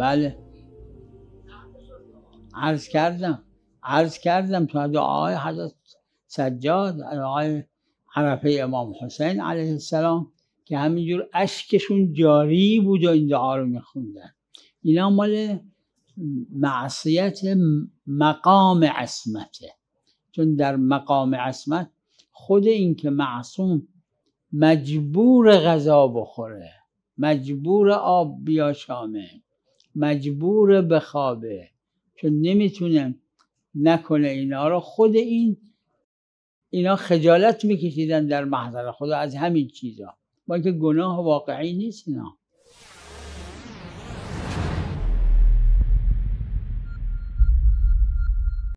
بله عرض کردم تو دعای حضرت سجاد، دعای عرفه امام حسین علیه السلام که همینجور اشکشون جاری بود و این دعا رو میخوندن. اینا مال معصیت مقام عصمته، چون در مقام عصمت خود این که معصوم مجبور غذا بخوره، مجبور آب بیاشامه، مجبور بخوابه، چون نمیتونه نکنه اینا رو، خود اینا خجالت میکشیدن در محضر خدا از همین چیزا، با اینکه گناه واقعی نیست اینا.